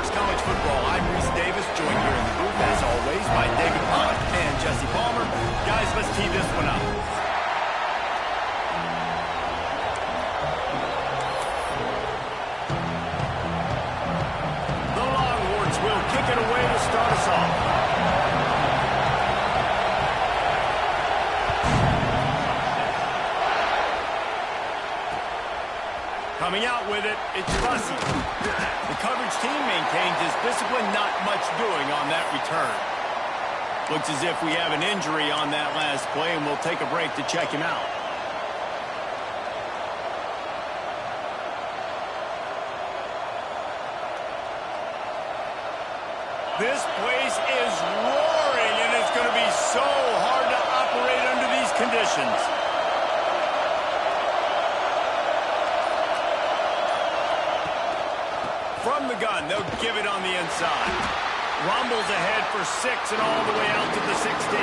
Talks College Football. I'm Reese Davis, joined here in the booth, as always, by David Pond and Jesse Palmer. Guys, let's tee this one up. The Longhorns will kick it away to start us off. Coming out with it, it's Bussey. The coverage team maintains his discipline, not much doing on that return. Looks as if we have an injury on that last play, and we'll take a break to check him out. This place is roaring, and it's going to be so hard to operate under these conditions. From the gun, they'll give it on the inside. Rumbles ahead for 6 and all the way out to the 16.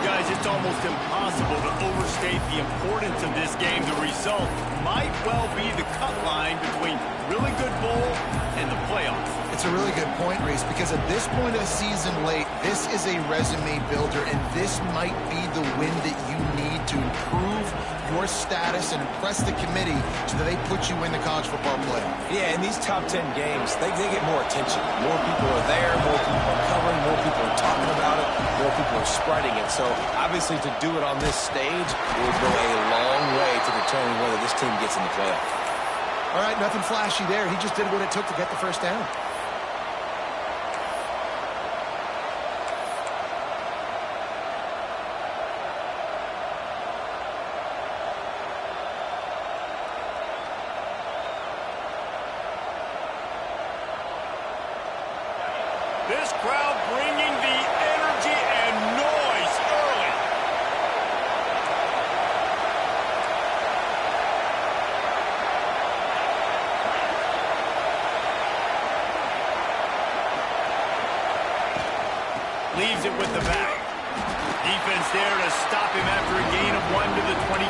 Guys, it's almost impossible to overstate the importance of this game. The result might well be the cut line between really good bowl and the playoffs. It's a really good point, Reese, because at this point of the season late, this is a resume builder, and this might be the win that you need to improve your status and impress the committee so that they put you in the college football playoff. Yeah, in these top 10 games, they get more attention. More people are there, more people are covering, more people are talking about it, more people are spreading it. So, obviously, to do it on this stage will go a long way to determine whether this team gets in the playoff. All right, nothing flashy there. He just did what it took to get the first down. This crowd bringing the energy and noise early. Leaves it with the back. Defense there to stop him after a gain of 1 to the 22.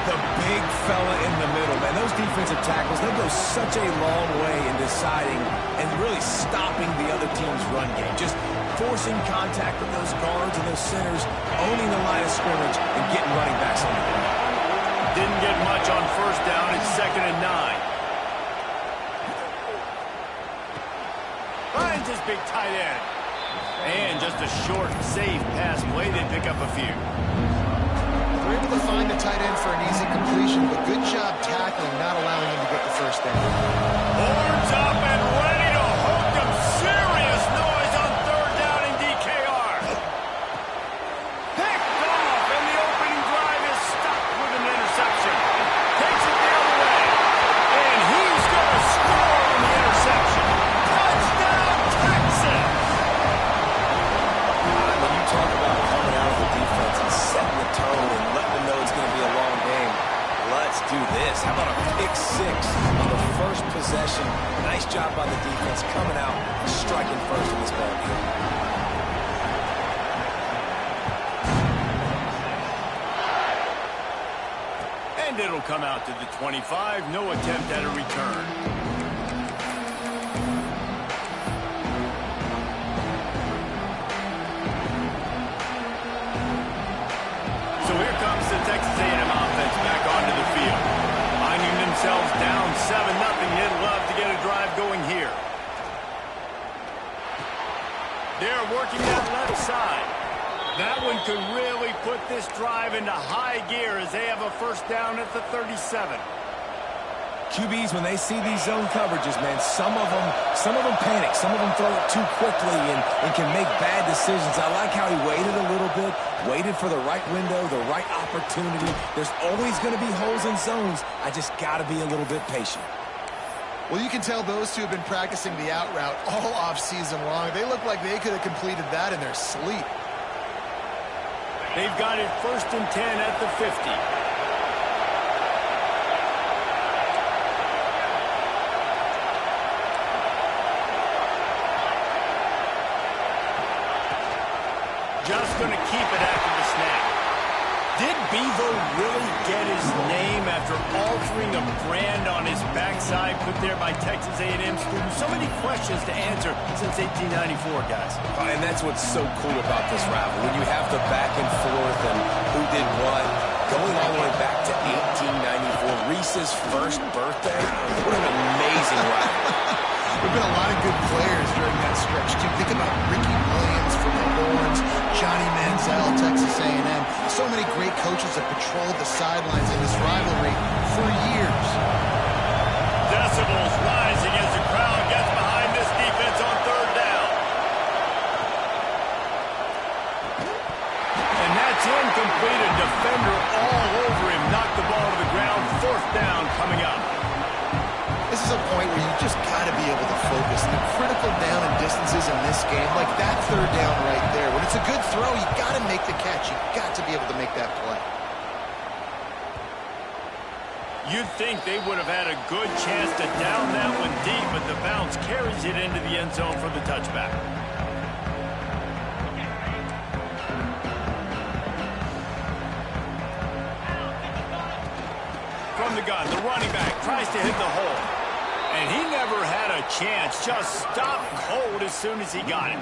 The big fella in the middle, man. Those defensive tackles, they go such a long way in deciding and really stopping the other team's run game. Just forcing contact with those guards and those centers, owning the line of scrimmage, and getting running backs on the ground. Didn't get much on first down. It's 2nd and 9. Finds his big tight end. And just a short, safe pass play. They pick up a few. They're able to find the tight end for an easy completion, but good job tackling, not allowing him to get the first down. Horns up and ready to hook them. Serious noise on 3rd down in DKR. Picked off, and the opening drive is stopped with an interception. Takes it the other way, and he's going to score on the interception. Touchdown, Texas! I mean, you talk about coming out of the defense and setting the tone and letting them know it's going to be a long game. Let's do this. How about a pick 6 on the first possession? Nice job by the defense coming out and striking first in this ball game. And it'll come out to the 25. No attempt at a return. So here comes the Texas A&M offense back onto the field. Finding themselves down 7-0. They'd love to get a drive going here. They're working that left side. That one could really put this drive into high gear as they have a first down at the 37. QBs, when they see these zone coverages, man, some of them panic. Some of them throw it too quickly and can make bad decisions. I like how he waited a little bit, waited for the right window, the right opportunity. There's always going to be holes in zones. I just got to be a little bit patient. Well, you can tell those two have been practicing the out route all off-season long. They look like they could have completed that in their sleep. They've got it 1st and 10 at the 50. Just going to keep it after the snap. Did Bevo really get his name after altering a brand on his backside? side put there by Texas A&M students. So many questions to answer since 1894, guys. And that's what's so cool about this rivalry. When you have the back and forth and who did what, going all the way back to 1894, Reese's first birthday. What an amazing rivalry. There have been a lot of good players during that stretch, too. Think about Ricky Williams from the Horns, Johnny Manziel, Texas A&M. So many great coaches have patrolled the sidelines in this rivalry for years. Decibels rising as the crowd gets behind this defense on third down. And that's incomplete. A defender all over him. Knocked the ball to the ground. Fourth down coming up. This is a point where you just got to be able to focus. The critical down and distances in this game, like that third down right there. When it's a good throw, you got to make the catch. You got to be able to make that play. You'd think they would have had a good chance to down that one deep, but the bounce carries it into the end zone for the touchback. From the gun, the running back tries to hit the hole. And he never had a chance. Just stopped cold as soon as he got it.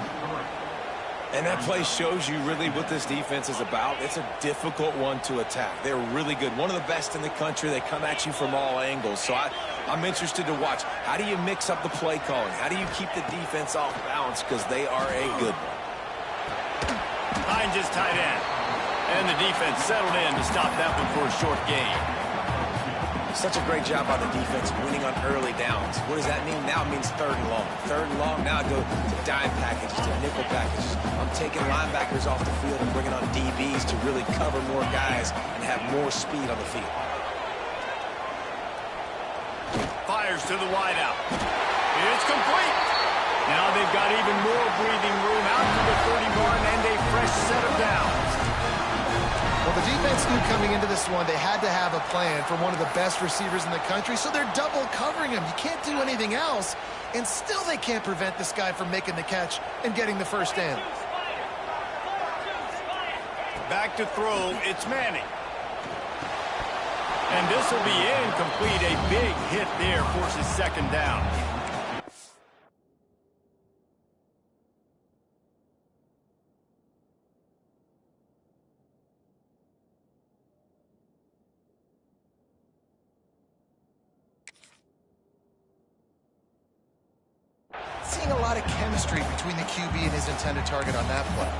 And that play shows you really what this defense is about. It's a difficult one to attack. They're really good. One of the best in the country. They come at you from all angles. So I'm interested to watch. How do you mix up the play calling? How do you keep the defense off balance? Because they are a good one. Hines is tight end. And the defense settled in to stop that one for a short gain. Such a great job by the defense winning on early downs. What does that mean? Now it means third and long. Third and long, now I go to dime packages, to nickel packages. I'm taking linebackers off the field and bringing on DBs to really cover more guys and have more speed on the field. Fires to the wideout. It's complete. Now they've got even more breathing room out to the 31 and a fresh set of downs. Well, the defense knew coming into this one they had to have a plan for one of the best receivers in the country, so they're double covering him. You can't do anything else, and still they can't prevent this guy from making the catch and getting the first down. Back to throw, it's Manning. And this will be incomplete. A big hit there forces second down. Seeing a lot of chemistry between the QB and his intended target on that play.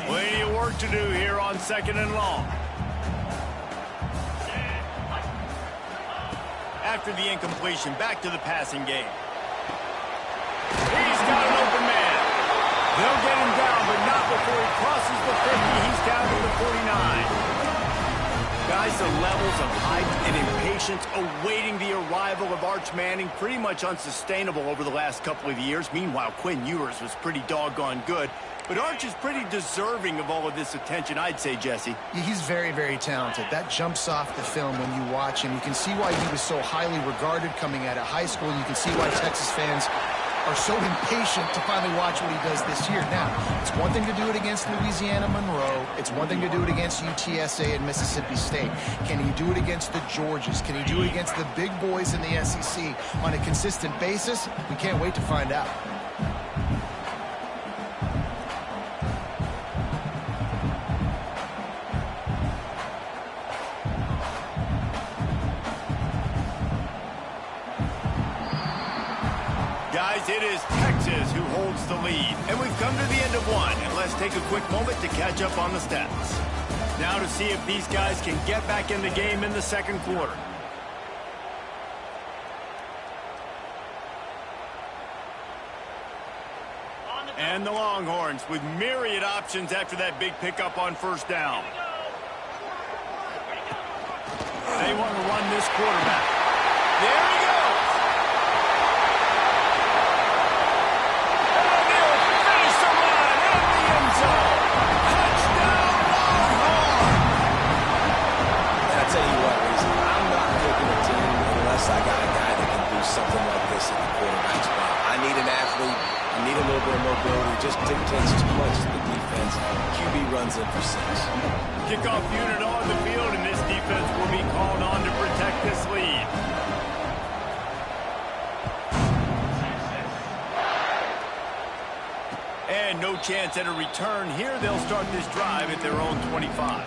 Plenty of work to do here on second and long. After the incompletion, back to the passing game. He's got an open man. They'll get him down, but not before he crosses the 50. He's down to the 49. Guys, the levels of hype and impatience awaiting the arrival of Arch Manning pretty much unsustainable over the last couple of years. Meanwhile, Quinn Ewers was pretty doggone good. But Arch is pretty deserving of all of this attention, I'd say, Jesse. Yeah, he's very, very talented. That jumps off the film when you watch him. You can see why he was so highly regarded coming out of high school. You can see why Texas fans are so impatient to finally watch what he does this year. Now, it's one thing to do it against Louisiana Monroe. It's one thing to do it against UTSA and Mississippi State. Can he do it against the Georgias? Can he do it against the big boys in the SEC on a consistent basis? We can't wait to find out. Guys, it is Texas who holds the lead. And we've come to the end of one. And let's take a quick moment to catch up on the stats. Now to see if these guys can get back in the game in the second quarter. And the Longhorns with myriad options after that big pickup on first down. They want to run this quarterback. There he goes. And they'll finish the run in the end zone. Touchdown, Longhorn. I'll tell you what, Reason, I'm not picking a team unless I got a guy that can do something like this in the quarterback spot. I need an athlete. I need a little bit of mobility. Just dictates just clutches the defense. QB runs in for 6. Kickoff unit on the field, and this defense will be called on to protect this lead. And no chance at a return here. They'll start this drive at their own 25.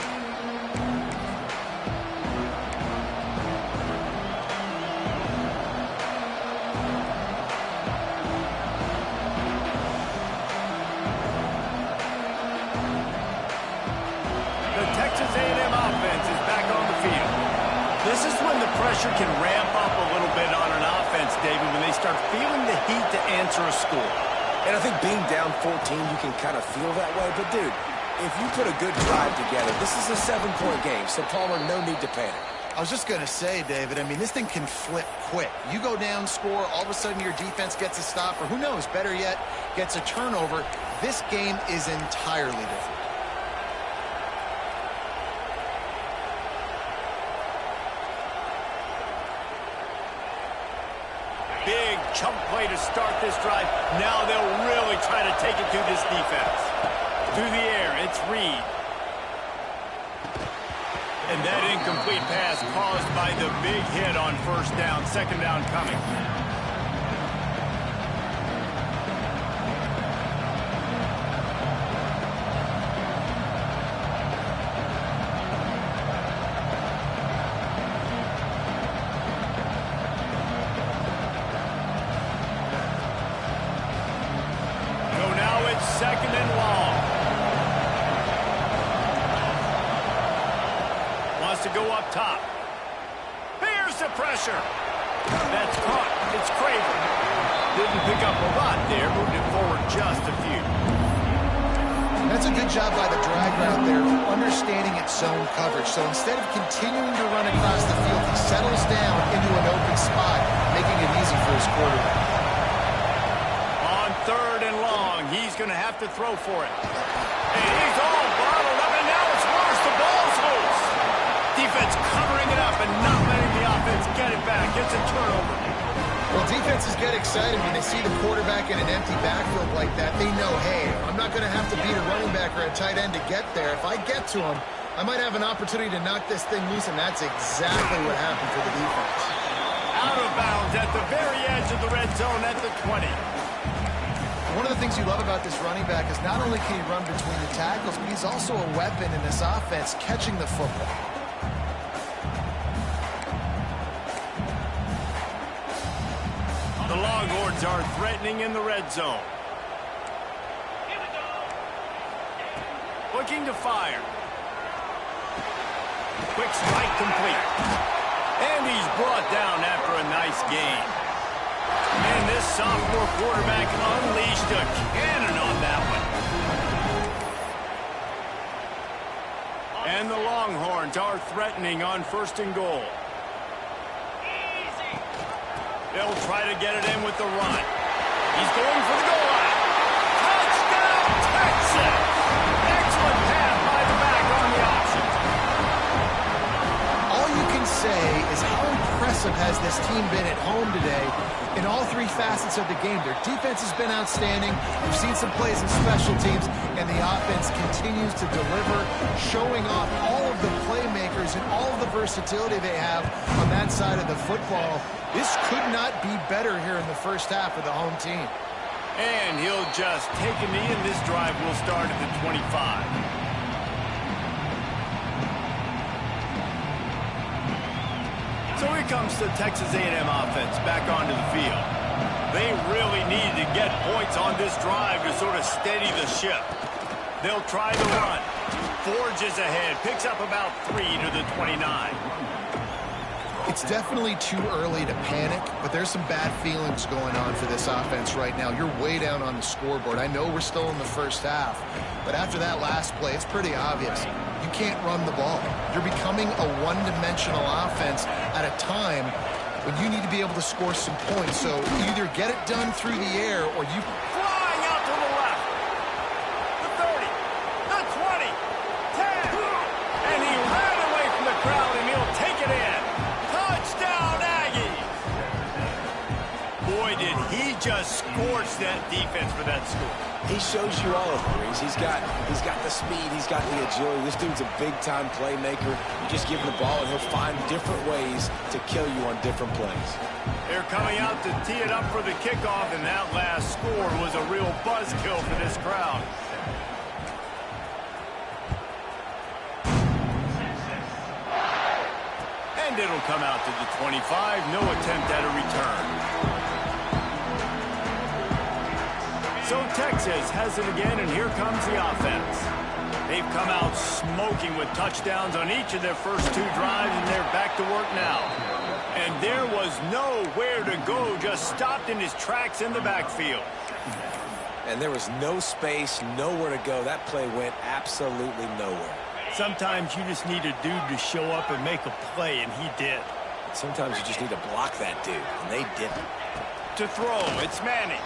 The Texas A&M offense is back on the field. This is when the pressure can ramp up a little bit on an offense, David, when they start feeling the heat to answer a score. And I think being down 14, you can kind of feel that way. But, dude, if you put a good drive together, this is a 7-point game. So, Palmer, no need to panic. I was just going to say, David, I mean, this thing can flip quick. You go down, score, all of a sudden your defense gets a stop, or who knows, better yet, gets a turnover. This game is entirely different. Big chunk play to start this drive. Now they'll really try to take it through this defense. Through the air, it's Reed. And that incomplete pass caused by the big hit on first down. Second down coming. Second and long. Wants to go up top. Here's the pressure. That's caught. It's Craven. Didn't pick up a lot there. Moved it forward just a few. That's a good job by the drag route there, understanding its zone coverage. So instead of continuing to run across the field, he settles down into an open spot, making it easy for his quarterback. Third and long. He's going to have to throw for it. And he's all bottled up, and now it's worse. The ball's loose. Defense covering it up and not letting the offense get it back. It's a turnover. Well, defenses get excited when they see the quarterback in an empty backfield like that. They know, hey, I'm not going to have to beat a running back or a tight end to get there. If I get to him, I might have an opportunity to knock this thing loose, and that's exactly what happened for the defense. Out of bounds at the very edge of the red zone at the 20. One of the things you love about this running back is not only can he run between the tackles, but he's also a weapon in this offense, catching the football. The Longhorns are threatening in the red zone. Looking to fire. Quick strike complete. And he's brought down after a nice gain. And this sophomore quarterback unleashed a cannon on that one. And the Longhorns are threatening on first and goal. They'll try to get it in with the run. He's going for the goal line. Touchdown, Texas! Excellent pass by the back on the option. All you can say is how impressive has this team been at home today in all three facets of the game. Their defense has been outstanding. We've seen some plays in special teams, and the offense continues to deliver, showing off all of the playmakers and all of the versatility they have on that side of the football. This could not be better here in the first half of the home team. And he'll just take a knee, and this drive will start at the 25. So here comes the Texas A&M offense back onto the field. They really need to get points on this drive to sort of steady the ship. They'll try the run. Forges ahead, picks up about 3 to the 29. It's definitely too early to panic, but there's some bad feelings going on for this offense right now. You're way down on the scoreboard. I know we're still in the first half, but after that last play, it's pretty obvious. You can't run the ball. You're becoming a one-dimensional offense at a time when you need to be able to score some points. So either get it done through the air or you... Flying out to the left. The 30, the 20, 10. And he ran away from the crowd, and he'll take it in. Touchdown, Aggies. Boy, did he just scorched that defense for that score. He shows you all of it, Reese. He's got the speed. He's got the agility. This dude's a big-time playmaker. You just give him the ball, and he'll find different ways to kill you on different plays. They're coming out to tee it up for the kickoff, and that last score was a real buzzkill for this crowd. And it'll come out to the 25. No attempt at a return. So Texas has it again, and here comes the offense. They've come out smoking with touchdowns on each of their first 2 drives, and they're back to work now. And there was nowhere to go, just stopped in his tracks in the backfield. And there was no space, nowhere to go. That play went absolutely nowhere. Sometimes you just need a dude to show up and make a play, and he did. Sometimes you just need to block that dude, and they didn't. To throw, it's Manning.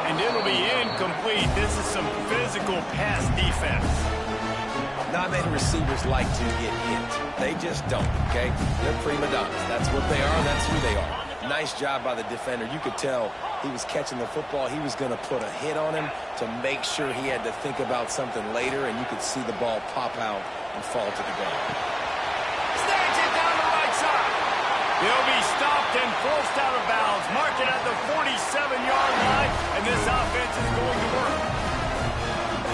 And it'll be incomplete. This is some physical pass defense. Not many receivers like to get hit. They just don't, okay? They're prima donnas. That's what they are. That's who they are. Nice job by the defender. You could tell he was catching the football. He was going to put a hit on him to make sure he had to think about something later, and you could see the ball pop out and fall to the ground. Snags it down the right side. He'll be stopped and forced out of bounds. Mark it at the 47-yard line, and this offense is going to work.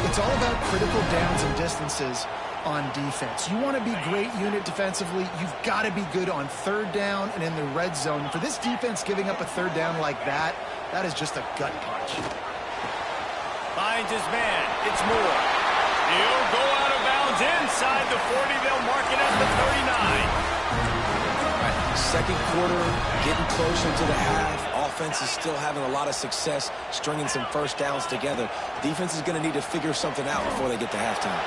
It's all about critical downs and distances on defense. You want to be great unit defensively, you've got to be good on 3rd down and in the red zone. For this defense giving up a 3rd down like that, that is just a gut punch. Finds his man. It's Moore. He'll go out of bounds inside the 40. They'll mark it at the 39. Second quarter, getting closer to the half. Offense is still having a lot of success stringing some first downs together. Defense is going to need to figure something out before they get to halftime.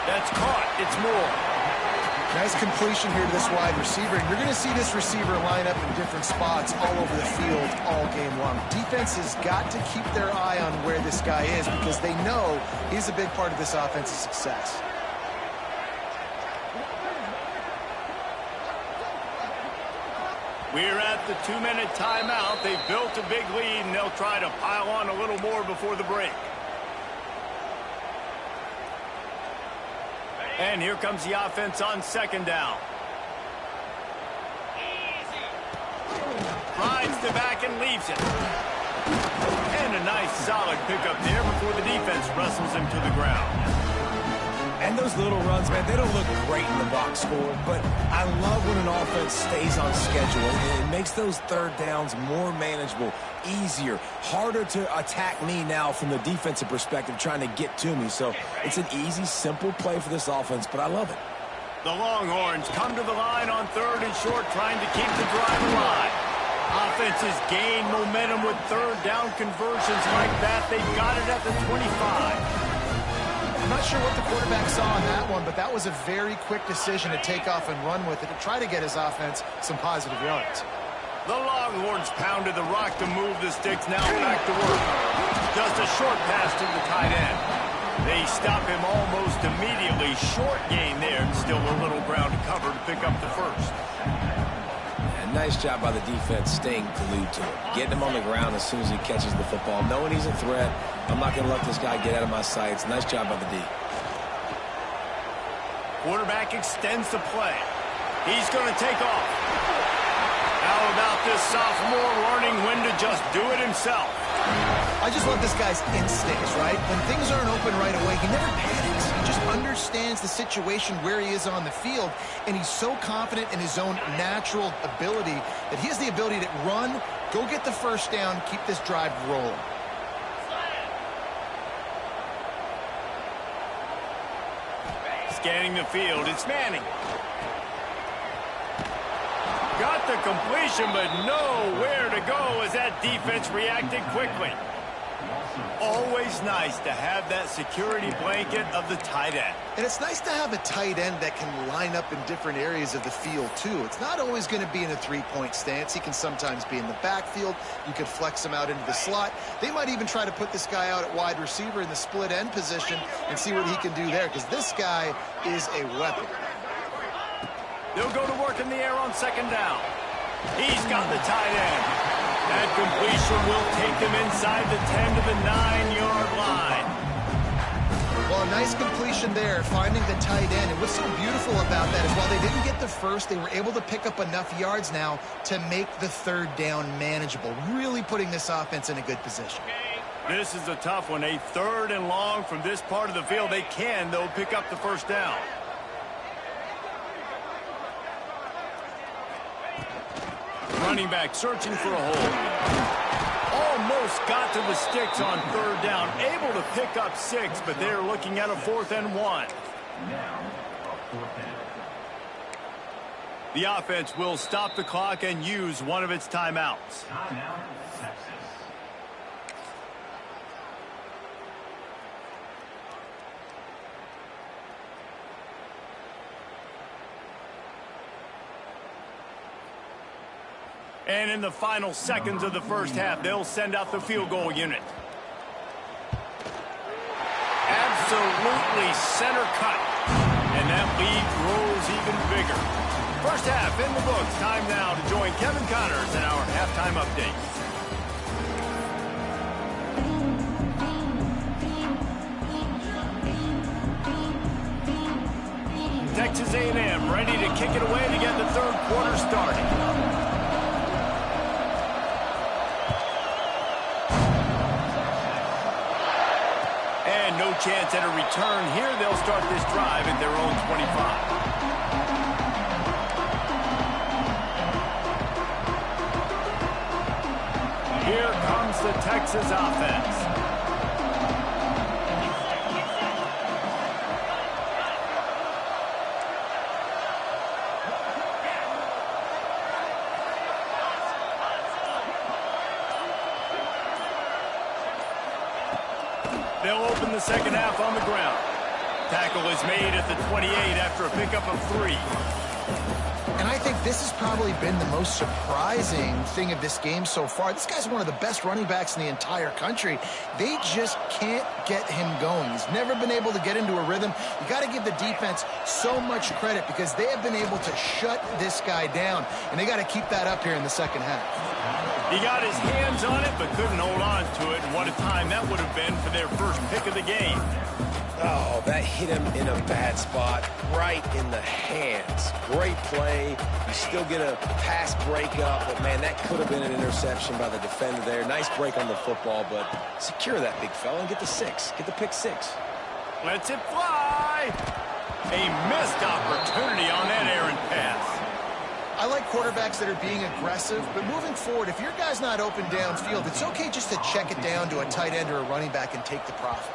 That's caught. It's Moore. Nice completion here to this wide receiver. And you're going to see this receiver line up in different spots all over the field all game long. Defense has got to keep their eye on where this guy is because they know he's a big part of this offense's success. We're at the 2-minute timeout. They've built a big lead, and they'll try to pile on a little more before the break. And here comes the offense on 2nd down. Rides the back and leaves it. And a nice solid pickup there before the defense wrestles him to the ground. And those little runs, man, they don't look great in the box score, but I love when an offense stays on schedule. It makes those 3rd downs more manageable, easier, harder to attack me now from the defensive perspective trying to get to me. So it's an easy, simple play for this offense, but I love it. The Longhorns come to the line on 3rd and short, trying to keep the drive alive. Offenses gain momentum with 3rd down conversions like that. They've got it at the 25. I'm not sure what the quarterback saw on that one, but that was a very quick decision to take off and run with it to try to get his offense some positive yards. The Longhorns pounded the rock to move the sticks, now back to work. Just a short pass to the tight end. They stop him almost immediately. Short gain there, and still a little ground to cover to pick up the first. And nice job by the defense staying glued to him. Getting him on the ground as soon as he catches the football. Knowing he's a threat, I'm not going to let this guy get out of my sights. Nice job by the D. Quarterback extends the play. He's going to take off. How about this sophomore learning when to just do it himself? I just love this guy's instincts, right? When things aren't open right away, he never panics. He just understands the situation where he is on the field, and he's so confident in his own natural ability that he has the ability to run, go get the 1st down, keep this drive rolling. Scanning the field, it's Manning. Got the completion, but nowhere to go as that defense reacted quickly. Always nice to have that security blanket of the tight end. And it's nice to have a tight end that can line up in different areas of the field, too. It's not always going to be in a 3-point stance. He can sometimes be in the backfield. You could flex him out into the slot. They might even try to put this guy out at wide receiver in the split end position and see what he can do there, because this guy is a weapon. They'll go to work in the air on 2nd down. He's got the tight end. That completion will take them inside the 10 to the 9-yard line. Well, a nice completion there, finding the tight end. And what's so beautiful about that is while they didn't get the first, they were able to pick up enough yards now to make the third down manageable, really putting this offense in a good position. This is a tough one. A 3rd and long from this part of the field. They can, though, pick up the first down. Running back searching for a hole. Almost got to the sticks on 3rd down. Able to pick up 6, but they're looking at a 4th and 1. The offense will stop the clock and use one of its timeouts. And in the final seconds of the first half, they'll send out the field goal unit. Absolutely center cut. And that lead grows even bigger. First half in the books. Time now to join Kevin Connors in our halftime update. Texas A&M ready to kick it away to get the third quarter started. No chance at a return here. They'll start this drive at their own 25. Here comes the Texas offense. They'll open the second half on the ground. Tackle is made at the 28 after a pickup of 3. And I think this has probably been the most surprising thing of this game so far. This guy's one of the best running backs in the entire country. They just can't get him going. He's never been able to get into a rhythm. You got to give the defense so much credit because they have been able to shut this guy down, and they got to keep that up here in the second half. He got his hands on it, but couldn't hold on to it. And what a time that would have been for their first pick of the game. Oh, that hit him in a bad spot, right in the hands. Great play. You still get a pass breakup, but, man, that could have been an interception by the defender there. Nice break on the football, but secure that big fella and get the 6. Get the pick 6. Lets it fly. A missed opportunity on that errant pass. I like quarterbacks that are being aggressive, but moving forward, if your guy's not open downfield, it's okay just to check it down to a tight end or a running back and take the profit.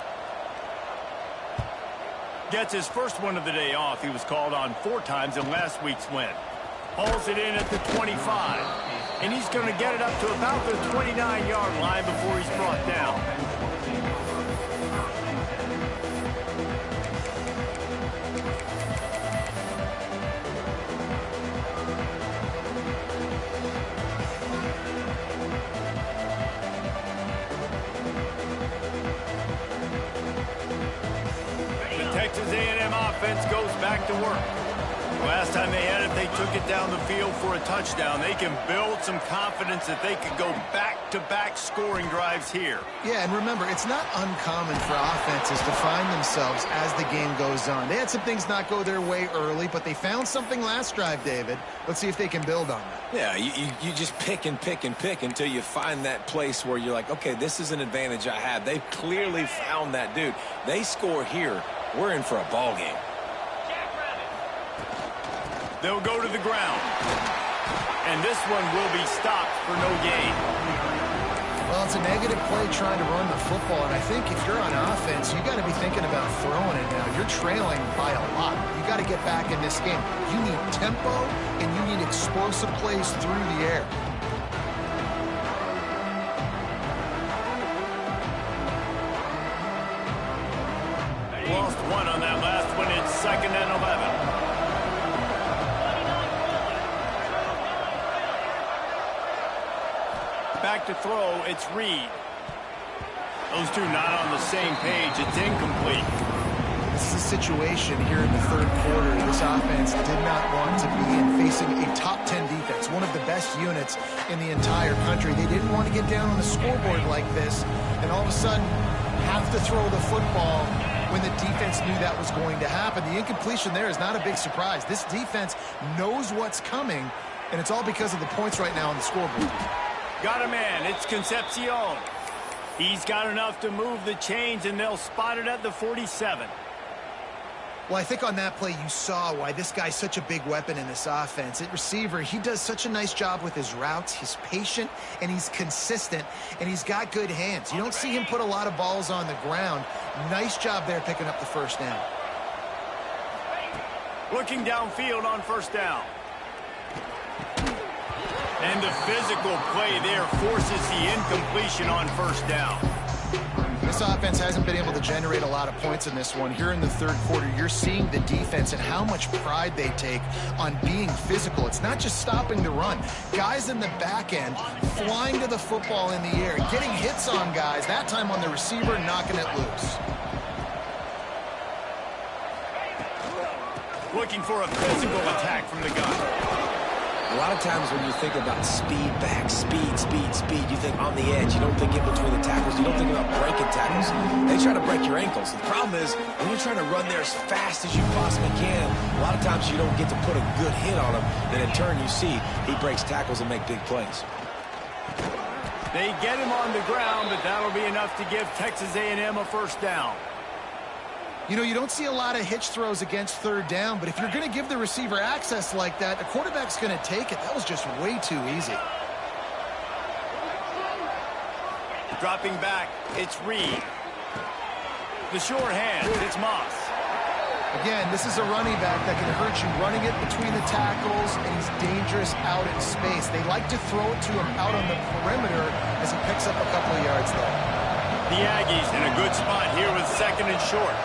Gets his first one of the day off. He was called on 4 times in last week's win. Hauls it in at the 25. And he's going to get it up to about the 29-yard line before he's brought down. Texas A&M offense goes back to work. Last time they had it, they took it down the field for a touchdown. They can build some confidence that they could go back-to-back scoring drives here. Yeah, and remember, it's not uncommon for offenses to find themselves as the game goes on. They had some things not go their way early, but they found something last drive, David. Let's see if they can build on that. Yeah, you just pick and pick and pick until you find that place where you're like, okay, this is an advantage I have. They've clearly found that dude. They score here. We're in for a ball game. They'll go to the ground. And this one will be stopped for no gain. Well, it's a negative play trying to run the football, and I think if you're on offense, you got to be thinking about throwing it now. You're trailing by a lot. You got to get back in this game. You need tempo, and you need explosive plays through the air. Lost one on that last one. It's 2nd and 11. Back to throw, it's Reed. Those two not on the same page. It's incomplete. this is a situation here in the third quarter this offense did not want to be in, facing a top 10 defense, one of the best units in the entire country. They didn't want to get down on the scoreboard like this and all of a sudden have to throw the football when the defense knew that was going to happen. The incompletion there is not a big surprise. This defense knows what's coming, and it's all because of the points right now on the scoreboard. Got a man. It's Concepcion. He's got enough to move the chains, and they'll spot it at the 47. Well, I think on that play you saw why this guy's such a big weapon in this offense. At receiver, he does such a nice job with his routes. He's patient, and he's consistent, and he's got good hands. You don't see him put a lot of balls on the ground. Nice job there picking up the first down. Looking downfield on first down. And the physical play there forces the incompletion on first down. This offense hasn't been able to generate a lot of points in this one. Here in the third quarter, you're seeing the defense and how much pride they take on being physical. It's not just stopping the run. Guys in the back end flying to the football in the air, getting hits on guys, that time on the receiver, knocking it loose. Looking for a physical attack from the gun. A lot of times when you think about speed back, speed, you think on the edge. You don't think in between the tackles. You don't think about breaking tackles. They try to break your ankles. The problem is when you're trying to run there as fast as you possibly can, a lot of times you don't get to put a good hit on him. Then in turn you see he breaks tackles and make big plays. They get him on the ground, but that'll be enough to give Texas A&M a first down. You know, you don't see a lot of hitch throws against third down, but if you're going to give the receiver access like that, the quarterback's going to take it. That was just way too easy. Dropping back, it's Reed. The short hands, it's Moss. Again, this is a running back that can hurt you running it between the tackles, and he's dangerous out in space. They like to throw it to him out on the perimeter as he picks up a couple of yards there. The Aggies in a good spot here with second and short.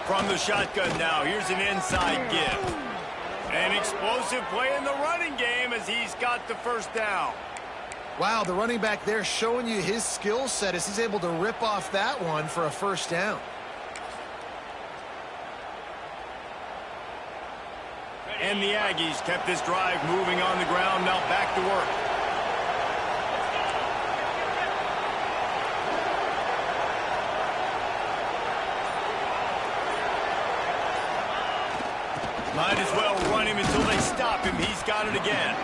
From the shotgun now, here's an inside give. An explosive play in the running game as he's got the first down. Wow, the running back there showing you his skill set as he's able to rip off that one for a first down. And the Aggies kept this drive moving on the ground, now back to work. Might as well run him until they stop him. He's got it again.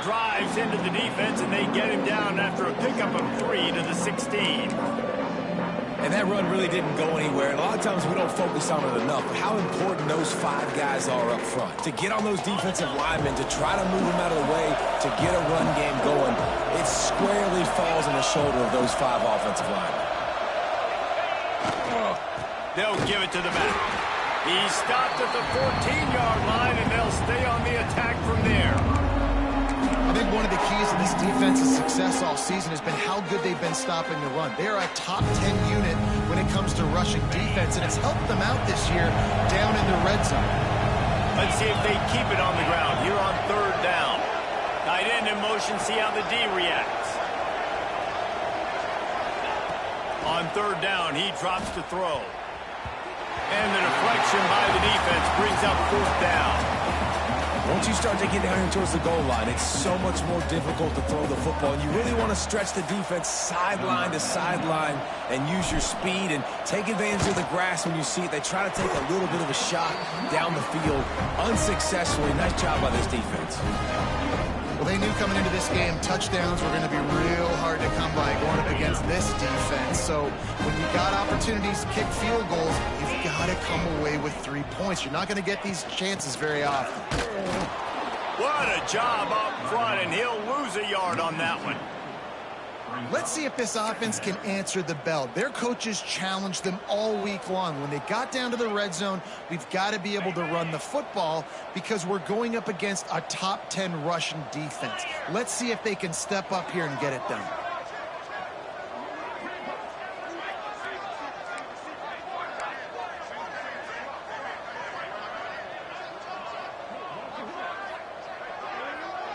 Drives into the defense, and they get him down after a pickup of 3 to the 16. And that run really didn't go anywhere. And a lot of times we don't focus on it enough. But how important those 5 guys are up front. To get on those defensive linemen, to try to move them out of the way, to get a run game going, it squarely falls on the shoulder of those 5 offensive linemen. They'll give it to the back. He stopped at the 14-yard line, and they'll stay on the attack from there. I think one of the keys to this defense's success all season has been how good they've been stopping the run. They are a top 10 unit when it comes to rushing defense, and it's helped them out this year down in the red zone. Let's see if they keep it on the ground here on third down. Tight end in motion, see how the D reacts. On third down, he drops to throw. And the deflection by the defense brings up fourth down. Once you start to get down here towards the goal line, it's so much more difficult to throw the football. And you really want to stretch the defense sideline to sideline and use your speed and take advantage of the grass when you see it. They try to take a little bit of a shot down the field unsuccessfully. Nice job by this defense. Well, they knew coming into this game touchdowns were going to be real hard to come by going up against this defense. So when you got opportunities to kick field goals, you've got to come away with 3 points. You're not going to get these chances very often. What a job up front, and he'll lose a yard on that one. Let's see if this offense can answer the bell. Their coaches challenged them all week long. When they got down to the red zone, we've got to be able to run the football because we're going up against a top 10 Russian defense. Let's see if they can step up here and get it done.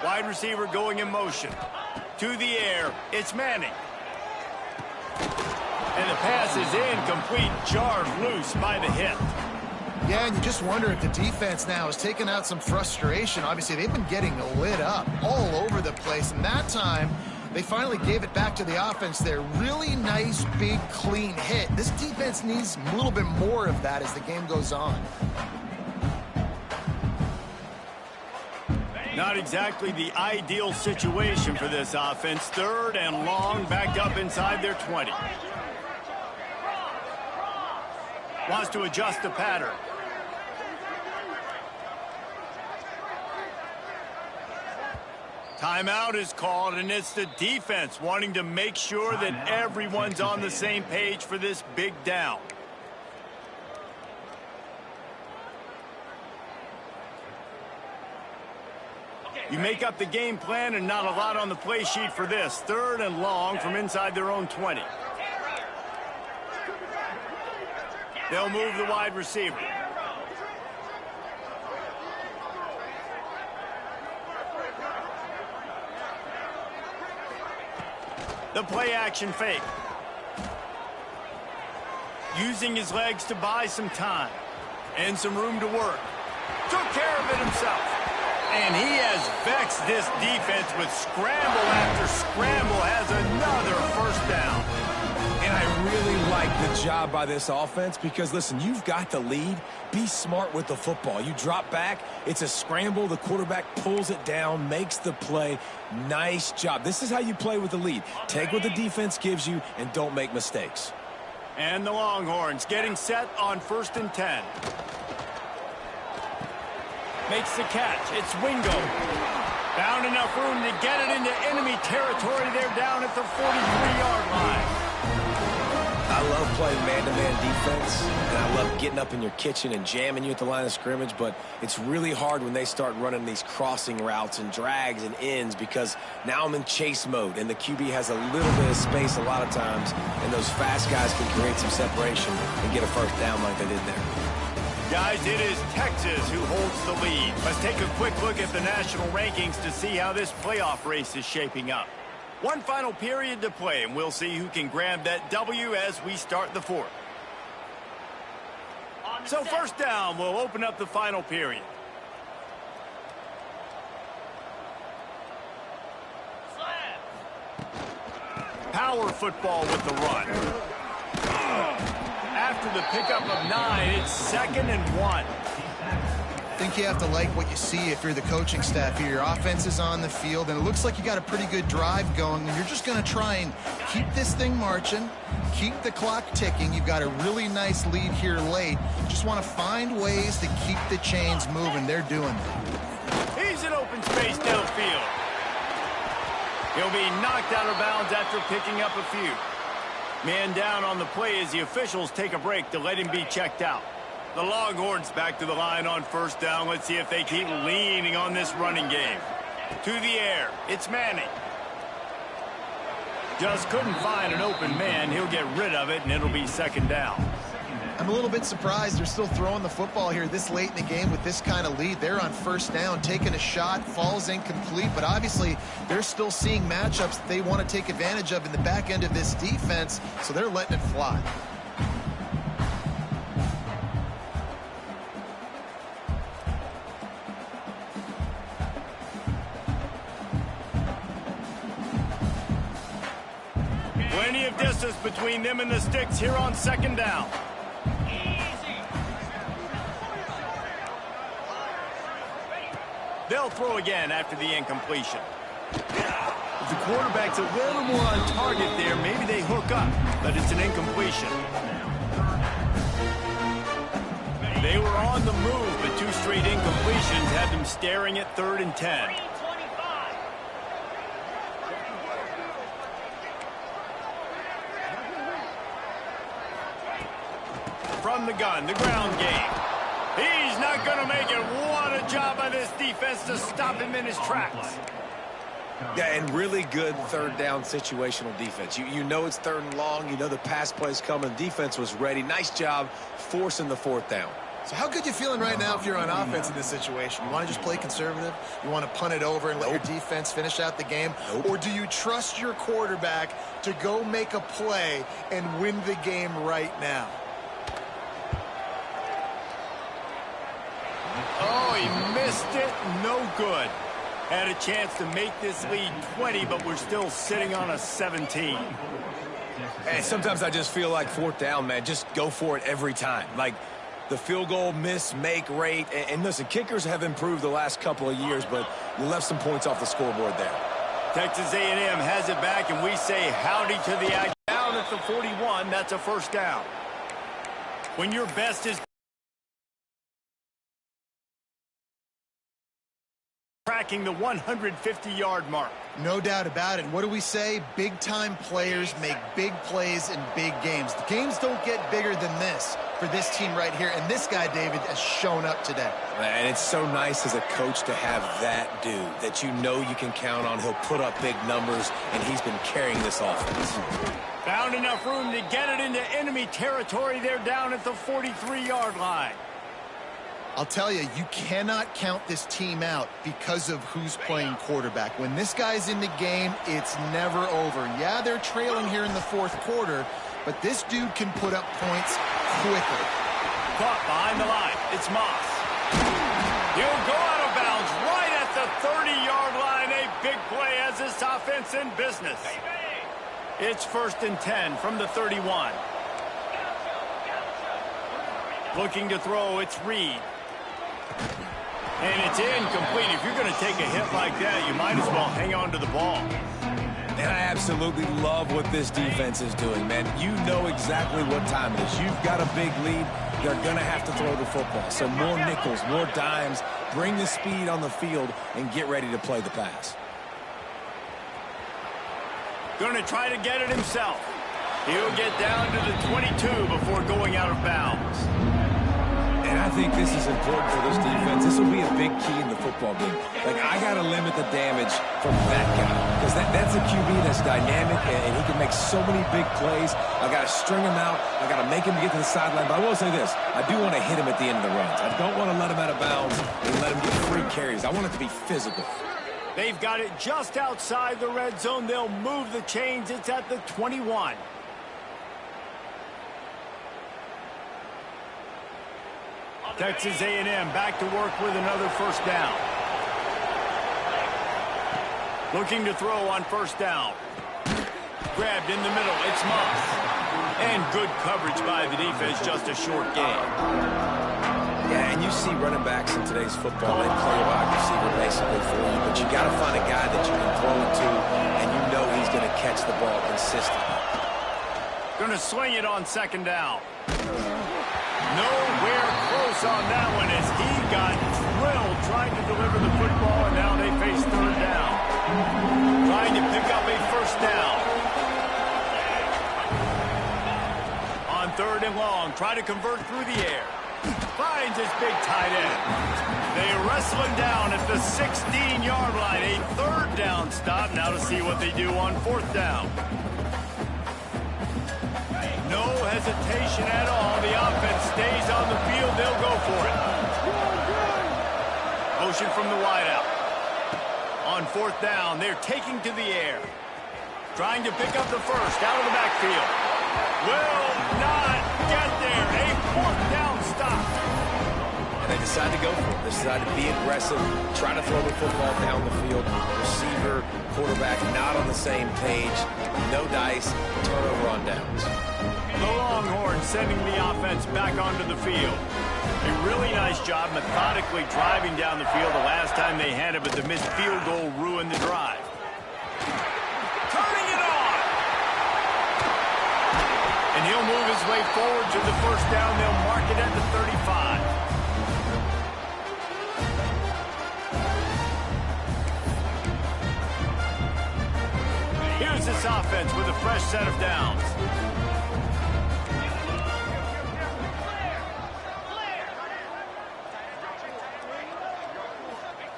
Wide receiver going in motion. To the air, it's Manning. And the pass is incomplete, jarred loose by the hip. Yeah, and you just wonder if the defense now is taking out some frustration. Obviously, they've been getting lit up all over the place, and that time they finally gave it back to the offense there. Really nice, big, clean hit. This defense needs a little bit more of that as the game goes on. Not exactly the ideal situation for this offense. 3rd and long, backed up inside their 20. Wants to adjust the pattern. Timeout is called, and it's the defense wanting to make sure that everyone's on the same page for this big down. You make up the game plan and not a lot on the play sheet for this. 3rd and long from inside their own 20. They'll move the wide receiver. The play action fake. Using his legs to buy some time and some room to work. Took care of it himself. And he has vexed this defense with scramble after scramble, has another 1st down. And I really like the job by this offense because, listen, you've got the lead. Be smart with the football. You drop back, it's a scramble. The quarterback pulls it down, makes the play. Nice job. This is how you play with the lead. Take what the defense gives you and don't make mistakes. And the Longhorns getting set on 1st and 10. Makes the catch. It's Wingo. Found enough room to get it into enemy territory. They're down at the 43-yard line. I love playing man-to-man defense, and I love getting up in your kitchen and jamming you at the line of scrimmage, but it's really hard when they start running these crossing routes and drags and ends because now I'm in chase mode, and the QB has a little bit of space a lot of times, and those fast guys can create some separation and get a 1st down like they did there. Guys, it is Texas who holds the lead. Let's take a quick look at the national rankings to see how this playoff race is shaping up. One final period to play, and we'll see who can grab that W as we start the 4th. So 1st down, we'll open up the final period. Power football with the run. After the pickup of 9, it's 2nd and 1. I think you have to like what you see if you're the coaching staff here. Your offense is on the field, and it looks like you got a pretty good drive going, and you're just going to try and keep this thing marching, keep the clock ticking. You've got a really nice lead here late. Just want to find ways to keep the chains moving. They're doing it. He's in open space downfield. He'll be knocked out of bounds after picking up a few. Man down on the play as the officials take a break to let him be checked out. The Longhorns back to the line on 1st down. Let's see if they keep leaning on this running game. To the air, it's Manning. Just couldn't find an open man. He'll get rid of it, and it'll be 2nd down. I'm a little bit surprised they're still throwing the football here this late in the game with this kind of lead. They're on 1st down, taking a shot, falls incomplete, but obviously they're still seeing matchups that they want to take advantage of in the back end of this defense, so they're letting it fly. Plenty of distance between them and the sticks here on 2nd down. They'll throw again after the incompletion. If the quarterback's a little more on target there, maybe they hook up, but it's an incompletion. They were on the move, but 2 straight incompletions had them staring at 3rd and 10. From the gun, the ground game. He's not going to make it. What a job by this defense to stop him in his tracks. Yeah, and really good 3rd down situational defense. You know it's 3rd and long. You know the pass play's coming. Defense was ready. Nice job forcing the 4th down. So how good you feeling right now if you're on offense in this situation? You want to just play conservative? You want to punt it over and let your defense finish out the game? Or do you trust your quarterback to go make a play and win the game right now? Oh, he missed it. No good. Had a chance to make this lead 20, but we're still sitting on a 17. Hey, sometimes I just feel like fourth down, man. Just go for it every time. Like the field goal miss, make rate. And listen, kickers have improved the last couple of years, but you left some points off the scoreboard there. Texas A&M has it back, and we say howdy to the Aggies. Down at the 41, that's a first down. When your best is cracking the 150-yard mark. No doubt about it. What do we say? Big-time players make big plays in big games. The games don't get bigger than this for this team right here, and this guy, David, has shown up today. And it's so nice as a coach to have that dude that you know you can count on. He'll put up big numbers, and he's been carrying this offense. Found enough room to get it into enemy territory. They're down at the 43-yard line. I'll tell you, you cannot count this team out because of who's playing quarterback. When this guy's in the game, it's never over. Yeah, they're trailing here in the fourth quarter, but this dude can put up points quickly. Caught behind the line. It's Moss. He'll go out of bounds right at the 30-yard line. A big play as this offense in business. It's 1st and 10 from the 31. Looking to throw, it's Reed. And it's incomplete. If you're going to take a hit like that, you might as well hang on to the ball. And I absolutely love what this defense is doing, man. You know exactly what time it is. You've got a big lead. They're going to have to throw the football. So more nickels, more dimes. Bring the speed on the field and get ready to play the pass. Going to try to get it himself. He'll get down to the 22 before going out of bounds. And I think this is important for this defense. This will be a big key in the football game. Like, I got to limit the damage from that guy. Because that's a QB that's dynamic, and he can make so many big plays. I got to string him out. I got to make him get to the sideline. But I will say this. I do want to hit him at the end of the runs. I don't want to let him out of bounds and let him get free carries. I want it to be physical. They've got it just outside the red zone. They'll move the chains. It's at the 21. Texas A&M back to work with another first down. Looking to throw on first down. Grabbed in the middle. It's Moss. And good coverage by the defense. Just a short gain. Yeah, and you see running backs in today's football. They play a wide receiver basically for you. But you got to find a guy that you can throw it to, and you know he's going to catch the ball consistently. Going to swing it on second down. Nowhere close on that one as he got drilled trying to deliver the football, and now they face third down. Trying to pick up a first down. On 3rd and long, try to convert through the air. Finds his big tight end. They wrestle him down at the 16-yard line. A 3rd down stop. Now to see what they do on 4th down. No hesitation at all. The offense stays on the field. They'll go for it. Motion from the wideout. On 4th down, they're taking to the air. Trying to pick up the first out of the backfield. Will not get there. A 4th down stop. And they decide to go for it. They decide to be aggressive, try to throw the football down the field. Receiver, quarterback not on the same page. No dice, turnover on downs. The Longhorns sending the offense back onto the field. A really nice job methodically driving down the field the last time they had it, but the missed field goal ruined the drive. Turning it on! And he'll move his way forward to the first down. They'll mark it at the 35. Here's this offense with a fresh set of downs.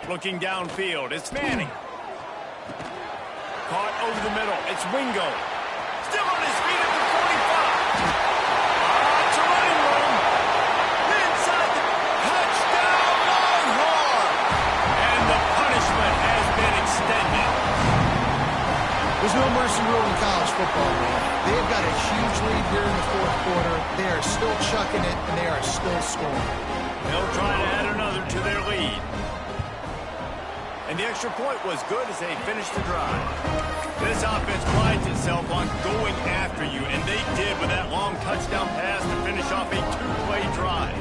Looking downfield, it's Manning. Caught over the middle, it's Wingo. Still on his feet at the 45. It's a running room. Inside the There's no mercy rule in college football, man. They've got a huge lead here in the fourth quarter. They are still chucking it, and they are still scoring. They'll try to add another to their lead. And the extra point was good as they finished the drive. This offense prides itself on going after you, and they did with that long touchdown pass to finish off a two-play drive.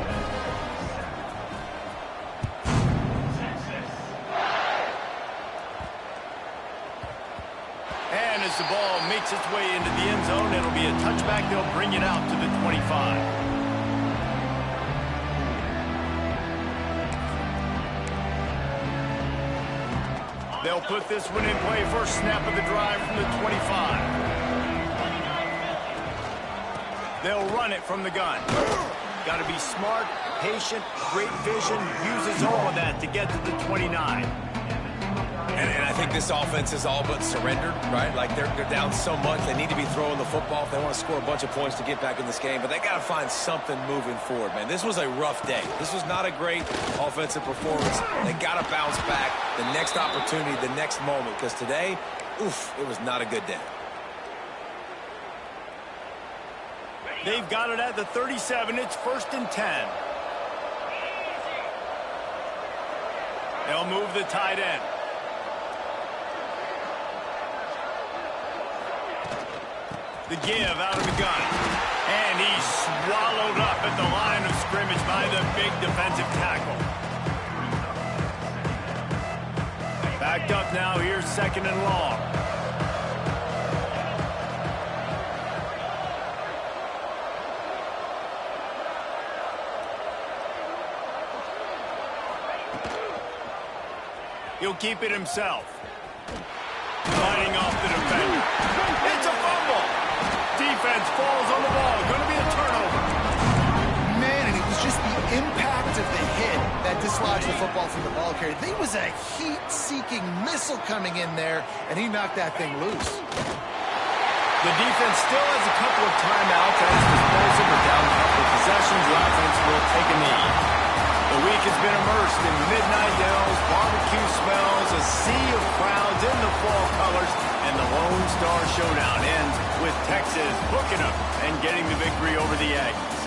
And as the ball makes its way into the end zone, it'll be a touchback. They'll bring it out to the 25. They'll put this one in play. First snap of the drive from the 25. They'll run it from the gun. Got to be smart, patient, great vision. Uses all of that to get to the 29. And I think this offense is all but surrendered, right? Like they're down so much. They need to be throwing the football if they want to score a bunch of points to get back in this game. But they got to find something moving forward, man. This was a rough day. This was not a great offensive performance. They got to bounce back the next opportunity, the next moment. Because today, oof, it was not a good day. They've got it at the 37. It's 1st and 10. They'll move the tight end. The give out of the gun. And he's swallowed up at the line of scrimmage by the big defensive tackle. Backed up now. Here's 2nd and long. He'll keep it himself. Fighting off the defender. It's a fumble. Defense falls on the ball. Going to be a turnover. Man, and it was just the impact of the hit that dislodged the football from the ball carrier. There was a heat-seeking missile coming in there, and he knocked that thing loose. The defense still has a couple of timeouts at its disposal, but down a couple of possessions, the offense will take a knee. The week has been immersed in midnight yells, barbecue smells, a sea of crowds in the fall colors, and the Lone Star Showdown ends with Texas booking up and getting the victory over the Aggies.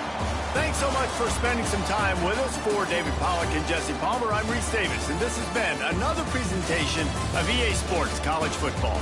Thanks so much for spending some time with us. For David Pollack and Jesse Palmer, I'm Reese Davis, and this has been another presentation of EA Sports College Football.